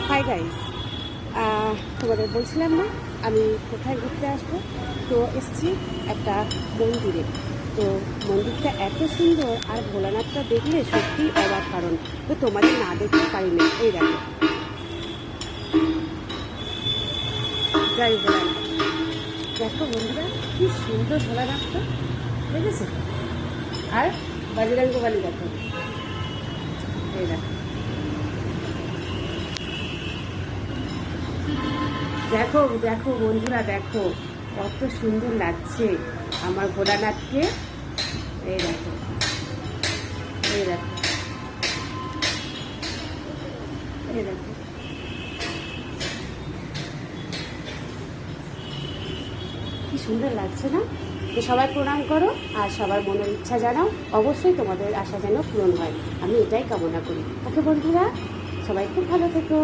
Hi guys, তোমাদের বলছিলাম না আমি কোথায় ঘুরতে আসবো। তো এসছি একটা মন্দিরে। তো মন্দিরটা এত সুন্দর, আর ভোলানাথটা দেখলে সত্যিই অবাক। কারণ তো তোমাদের না দেখতে পারি না। এই দেখো, জয় ভোলানাথ। দেখো বন্ধুরা, কি সুন্দর ভোলানাথটা, দেখেছো? আর বজরঙ্গ বলী দেখো, এই দেখো, দেখো দেখো বন্ধুরা, দেখো কত সুন্দর লাগছে আমার ভোলানাথকে। এই দেখো, এই দেখো, এই দেখো, কি সুন্দর লাগছে না? তো সবাই প্রণাম করো, আর সবার মনের ইচ্ছা জানাও। অবশ্যই তোমাদের আশা যেন পূরণ হয়, আমি এটাই কামনা করি। ওকে বন্ধুরা, সবাই খুব ভালো থেকো।